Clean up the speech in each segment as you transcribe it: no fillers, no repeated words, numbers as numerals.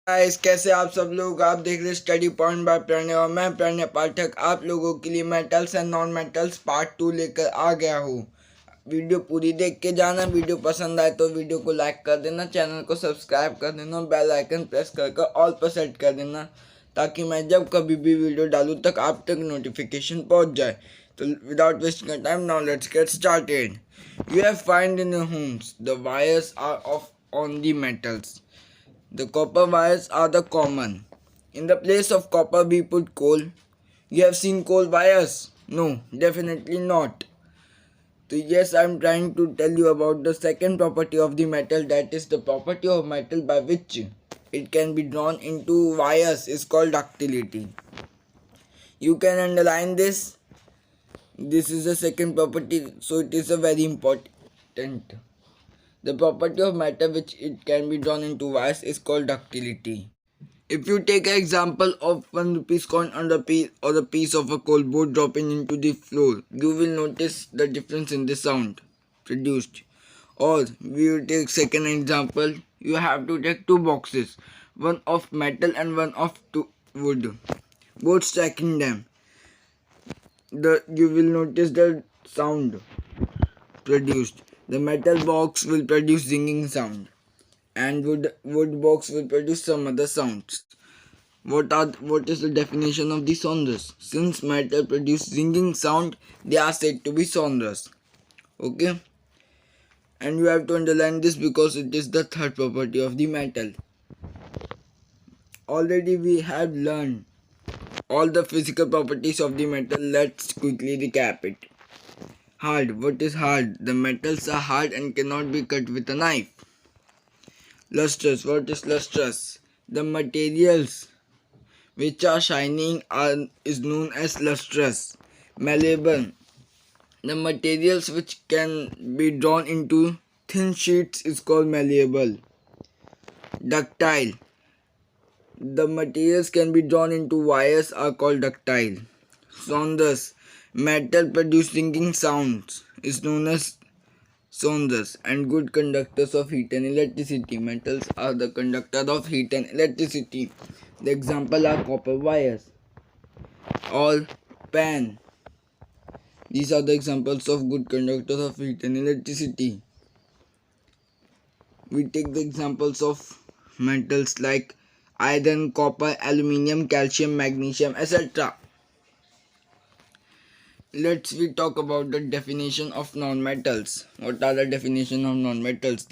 Guys, कैसे आप सब लोग। आप देख रहे स्टडी पॉइंट बाय प्रणय और मैं प्रणय पाठक आप लोगों के लिए metals and non metals part 2 लेकर आ गया हूँ। वीडियो पूरी देख के जाना। वीडियो पसंद आए तो वीडियो को लाइक कर देना, चैनल को सब्सक्राइब कर देना, बेल आइकन प्रेस करके ऑल पर सेट कर देना ताकि मैं जब कभी भी वीडियो डालूँ तक आप तक नोटिफिकेशन पहुँच जाए। तो without wasting time, now let's get started. You have find in your homes the wires are of on the metals. The copper wires are the common. In the place of copper we put coal. You have seen coal wires? No, definitely not. So yes, I am trying to tell you about the second property of the metal, that is the property of metal by which it can be drawn into wires is called ductility. You can underline this. This is the second property, so it is a very important. The property of matter which it can be drawn into wires is called ductility. If you take an example of 1 rupees coin on the piece or the piece of a coal board dropping into the floor, you will notice the difference in the sound produced. Or we will take second example, you have to take two boxes, one of metal and one of wood, both stacking them. You will notice the sound produced. The metal box will produce ringing sound and wood box will produce some other sounds. What is the definition of the sonorous? Since metal produce ringing sound, they are said to be sonorous. Okay? And you have to underline this because it is the third property of the metal. Already we have learned all the physical properties of the metal. Let's quickly recap it. Hard. What is hard? The metals are hard and cannot be cut with a knife. Lustrous. What is lustrous? The materials which are shining is known as lustrous. Malleable. The materials which can be drawn into thin sheets is called malleable. Ductile. The materials can be drawn into wires are called ductile. Sonorous. Metal produce ringing sounds is known as sonorous. And good conductors of heat and electricity. Metals are the conductor of heat and electricity. The example are copper wires or pan. These are the examples of good conductors of heat and electricity. We take the examples of metals like iron, copper, aluminium, calcium, magnesium, etc. Let's we talk about the definition of non-metals. What are the definition of non-metals?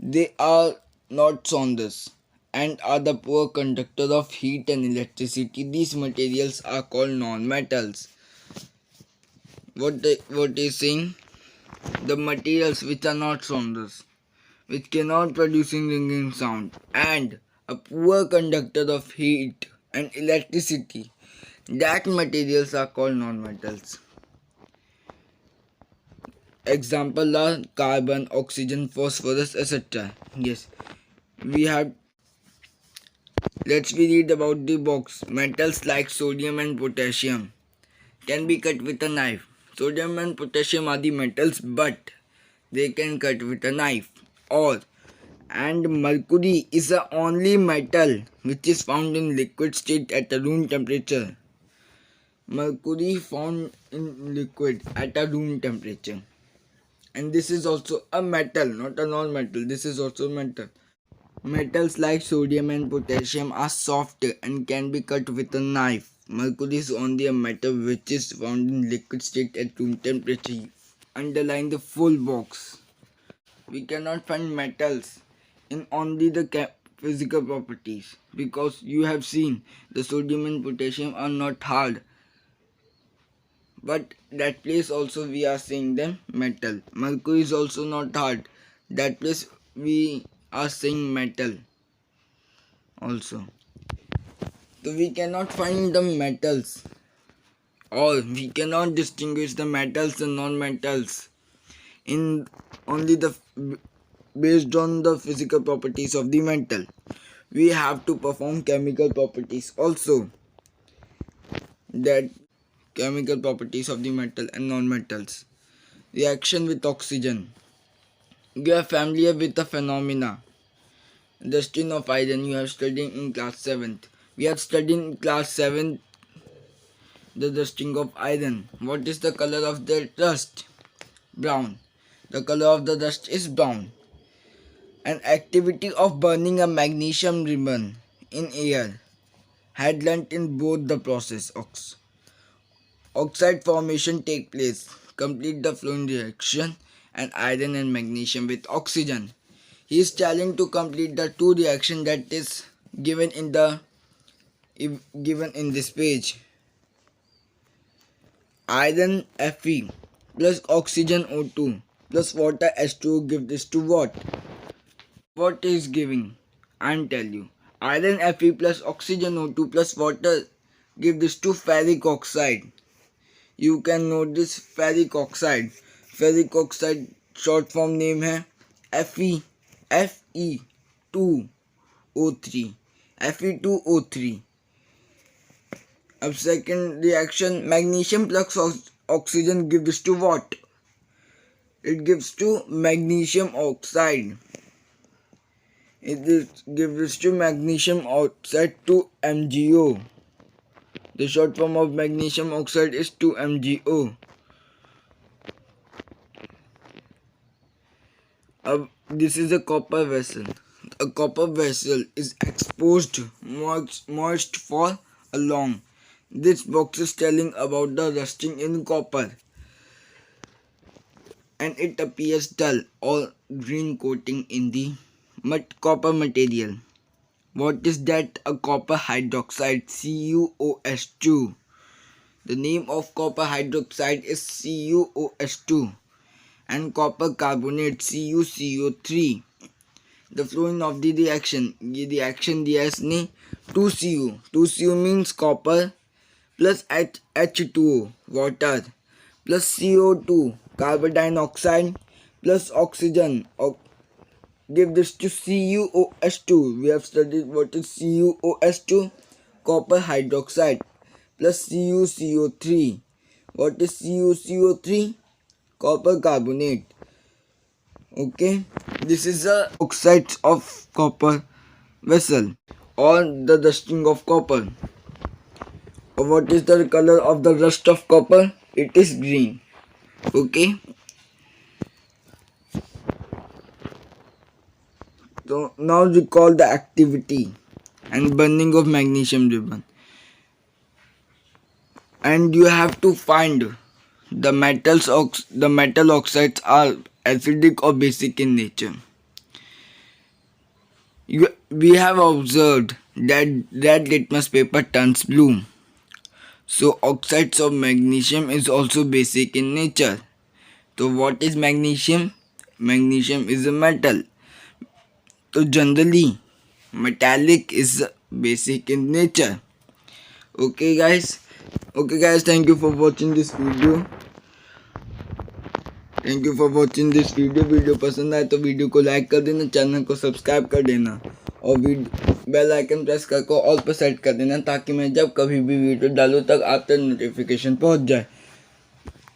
They are not sonorous and are the poor conductor of heat and electricity. These materials are called non-metals. What is saying? The materials which are not sonorous, which cannot produce ringing sound, and a poor conductor of heat and electricity, that materials are called non-metals. Example are carbon, oxygen, phosphorus, etc. Yes, we have. Let's we read about the box. Metals like sodium and potassium can be cut with a knife. Sodium and potassium are the metals, but they can cut with a knife. Or and mercury is the only metal which is found in liquid state at a room temperature. Mercury found in liquid at a room temperature. And this is also a metal, not a non-metal. This is also metal. Metals like sodium and potassium are soft and can be cut with a knife. Mercury is only a metal which is found in liquid state at room temperature. Underline the full box. We cannot find metals in only the physical properties because you have seen the sodium and potassium are not hard, but that place also we are seeing them metal. Mercury is also not hard, that place we are seeing metal also. So we cannot find the metals, or we cannot distinguish the metals and non-metals in only the based on the physical properties of the metal. We have to perform chemical properties also, that chemical properties of the metal and non-metals. Reaction with oxygen. You are familiar with the phenomena Dusting of iron you have studied in class 7th. We have studied in class 7th the dusting of iron. What is the color of the dust? Brown. The color of the dust is brown. An activity of burning a magnesium ribbon in air had learnt in both the process. Oxide formation take place. Complete the flowing reaction and iron and magnesium with oxygen. He is challenged to complete the two reaction that is given in this page. Iron Fe plus oxygen O2 plus water H2O give this to what? What is giving? I'll tell you. Iron Fe plus oxygen O2 plus water give this to ferric oxide. You can note this ferric oxide. Ferric oxide short form name है Fe2O3. Fe2O3. अब second reaction, magnesium plus oxygen gives this to what? It gives to magnesium oxide. It gives this to magnesium oxide 2MgO. The short form of magnesium oxide is 2MgO. This is a copper vessel. A copper vessel is exposed moist for a long. This box is telling about the rusting in copper, and it appears dull or green coating in the copper material. What is that? A copper hydroxide, CuOH2. The name of copper hydroxide is CuOH2 and copper carbonate CuCO3. The flowing of the reaction. ये reaction दिया इसने 2Cu. 2Cu means copper plus H2O water plus CO2 carbon dioxide plus oxygen. Give this to CuOH2. We have studied what is CuOH2. Copper hydroxide plus CuCO3. What is CuCO3? Copper carbonate. Okay, this is the oxides of copper vessel or the dusting of copper. What is the color of the rust of copper? It is green. Okay. So now recall the activity and burning of magnesium ribbon. And you have to find the metal oxides are acidic or basic in nature. We have observed that red litmus paper turns blue. So oxides of magnesium is also basic in nature. So what is magnesium? Magnesium is a metal. So generally metallic is basic in nature. Okay guys, thank you for watching this video. Video पसंद आए तो video को like कर देना, channel को subscribe कर देना और बेल आइकन प्रेस करके ऑल पर सेट कर देना ताकि मैं जब कभी भी वीडियो डालूँ तक आप तक नोटिफिकेशन पहुंच जाए।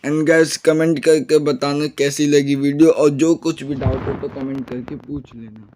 एंड गाइस कमेंट करके बताना कैसी लगी वीडियो और जो कुछ भी डाउट हो तो कमेंट करके पूछ लेना।